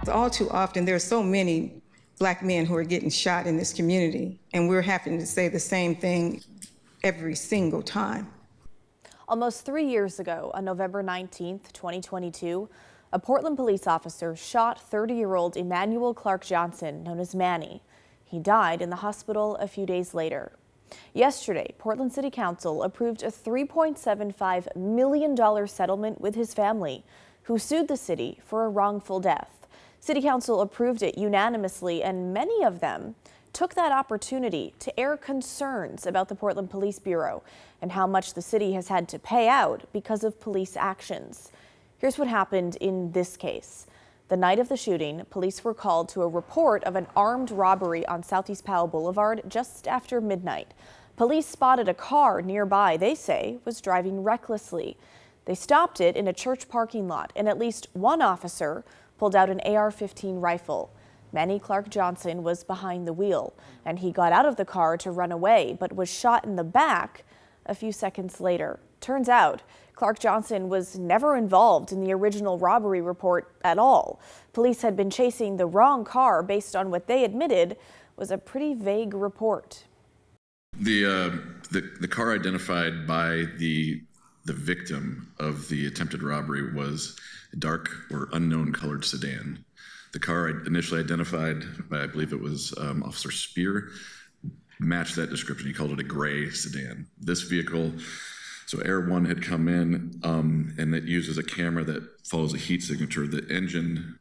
All too often, there are so many Black men who are getting shot in this community, and we're having to say the same thing every single time. Almost 3 years ago, on November 19th, 2022, a Portland police officer shot 30-year-old Immanuel Clark-Johnson, known as Manny. He died in the hospital a few days later. Yesterday, Portland City Council approved a $3.75 million settlement with his family, who sued the city for a wrongful death. City Council approved it unanimously, and many of them took that opportunity to air concerns about the Portland Police Bureau and how much the city has had to pay out because of police actions. Here's what happened in this case. The night of the shooting, police were called to a report of an armed robbery on Southeast Powell Boulevard just after midnight. Police spotted a car nearby they say was driving recklessly. They stopped it in a church parking lot, and at least one officer pulled out an AR-15 rifle. Manny Clark-Johnson was behind the wheel, and he got out of the car to run away, but was shot in the back a few seconds later. Turns out, Clark-Johnson was never involved in the original robbery report at all. Police had been chasing the wrong car based on what they admitted was a pretty vague report. The car identified by the victim of the attempted robbery was a dark or unknown colored sedan. The car initially identified by, I believe it was Officer Spear, matched that description. He called it a gray sedan. This vehicle, so Air 1 had come in and it uses a camera that follows a heat signature. The engine,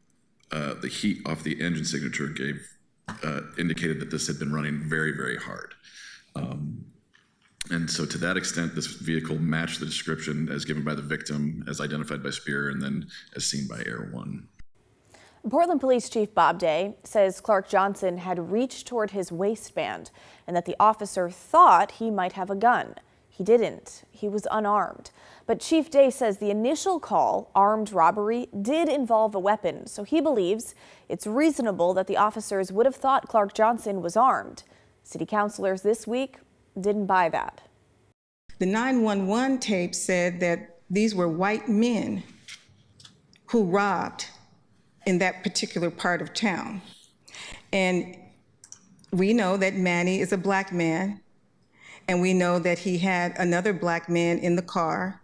the heat off the engine signature indicated that this had been running very, very hard. And so to that extent, this vehicle matched the description as given by the victim, as identified by Spear, and then as seen by Air 1. Portland Police Chief Bob Day says Clark-Johnson had reached toward his waistband and that the officer thought he might have a gun. He didn't. He was unarmed. But Chief Day says the initial call, armed robbery, did involve a weapon, so he believes it's reasonable that the officers would have thought Clark-Johnson was armed. City councilors this week didn't buy that. The 911 tape said that these were white men who robbed in that particular part of town. And we know that Manny is a Black man, and we know that he had another Black man in the car.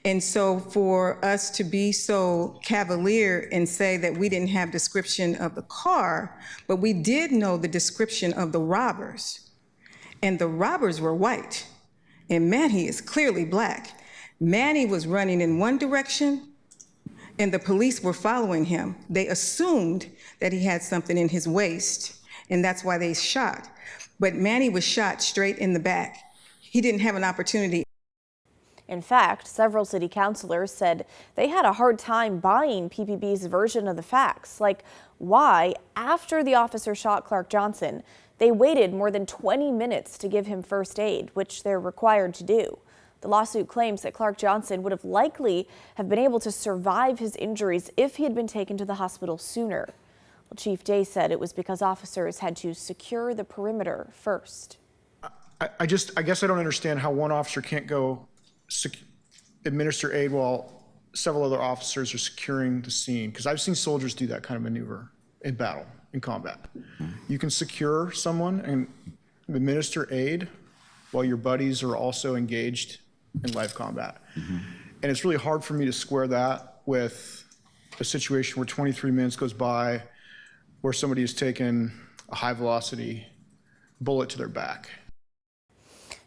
And so for us to be so cavalier and say that we didn't have description of the car, but we did know the description of the robbers. And the robbers were white, and Manny is clearly Black. Manny was running in one direction, and the police were following him. They assumed that he had something in his waist, and that's why they shot. But Manny was shot straight in the back. He didn't have an opportunity. In fact, several city councilors said they had a hard time buying PPB's version of the facts, like why, after the officer shot Clark-Johnson, they waited more than 20 minutes to give him first aid, which they're required to do. The lawsuit claims that Clark-Johnson would have likely have been able to survive his injuries if he had been taken to the hospital sooner. Well, Chief Day said it was because officers had to secure the perimeter first. I guess I don't understand how one officer can't go administer aid while several other officers are securing the scene, because I've seen soldiers do that kind of maneuver in battle, in combat. You can secure someone and administer aid while your buddies are also engaged in live combat. And it's really hard for me to square that with a situation where 23 minutes goes by where somebody has taken a high velocity bullet to their back.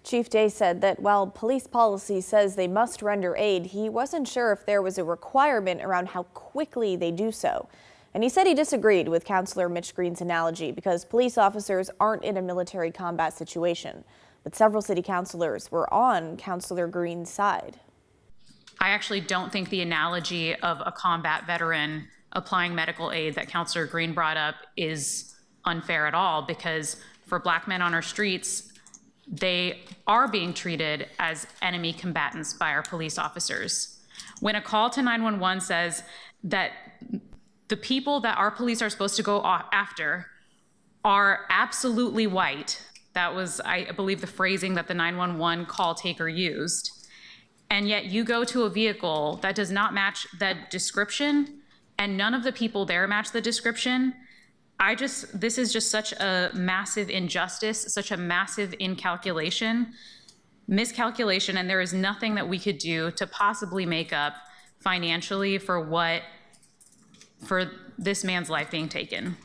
Chief Day said that while police policy says they must render aid, he wasn't sure if there was a requirement around how quickly they do so. And he said he disagreed with Councilor Mitch Green's analogy because police officers aren't in a military combat situation. But several city councilors were on Councilor Green's side. I actually don't think the analogy of a combat veteran applying medical aid that Councilor Green brought up is unfair at all, because for Black men on our streets, they are being treated as enemy combatants by our police officers. When a call to 911 says that the people that our police are supposed to go after are absolutely white, that was, I believe, the phrasing that the 911 call taker used, and yet you go to a vehicle that does not match that description, and none of the people there match the description, this is just such a massive injustice, such a massive miscalculation, and there is nothing that we could do to possibly make up financially for this man's life being taken.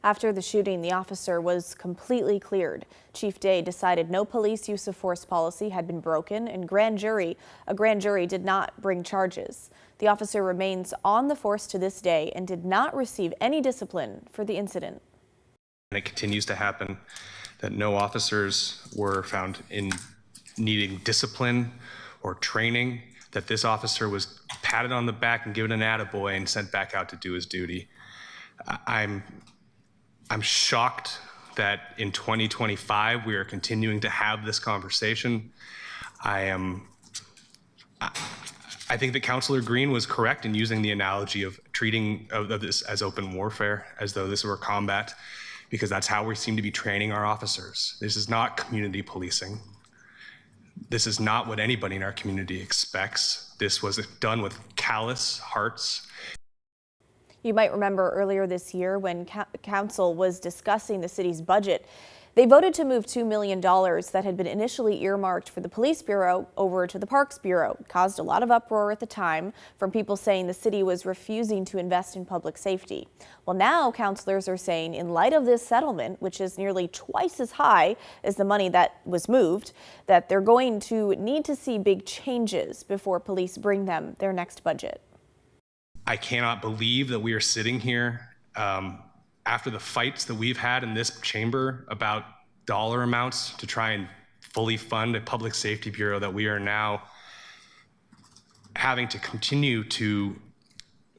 After the shooting, the officer was completely cleared. Chief Day decided no police use of force policy had been broken, and a grand jury did not bring charges. The officer remains on the force to this day and did not receive any discipline for the incident. And it continues to happen, that no officers were found in needing discipline or training, that this officer was patted on the back and given an attaboy and sent back out to do his duty. I'm shocked that in 2025 we are continuing to have this conversation. I think that Councillor Green was correct in using the analogy of treating this as open warfare, as though this were combat, because that's how we seem to be training our officers. This is not community policing. This is not what anybody in our community expects. This was done with callous hearts. You might remember earlier this year when Council was discussing the city's budget, they voted to move $2 million that had been initially earmarked for the Police Bureau over to the Parks Bureau. It caused a lot of uproar at the time from people saying the city was refusing to invest in public safety. Well, now councilors are saying in light of this settlement, which is nearly twice as high as the money that was moved, that they're going to need to see big changes before police bring them their next budget. I cannot believe that we are sitting here after the fights that we've had in this chamber about dollar amounts to try and fully fund a public safety bureau, that we are now having to continue to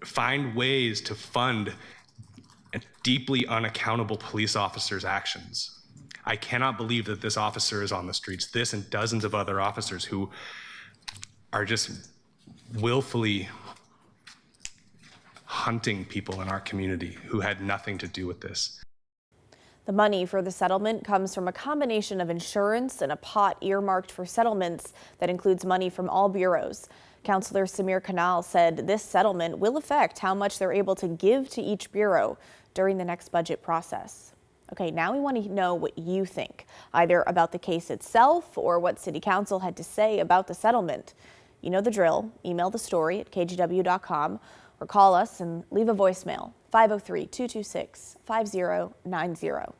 find ways to fund deeply unaccountable police officers' actions. I cannot believe that this officer is on the streets, this and dozens of other officers who are just willfully hunting people in our community who had nothing to do with this. The money for the settlement comes from a combination of insurance and a pot earmarked for settlements that includes money from all bureaus. Councillor Samir Kanal said this settlement will affect how much they're able to give to each bureau during the next budget process. Okay, now we want to know what you think, either about the case itself or what City Council had to say about the settlement. You know the drill. Email the story at kgw.com or call us and leave a voicemail, 503-226-5090.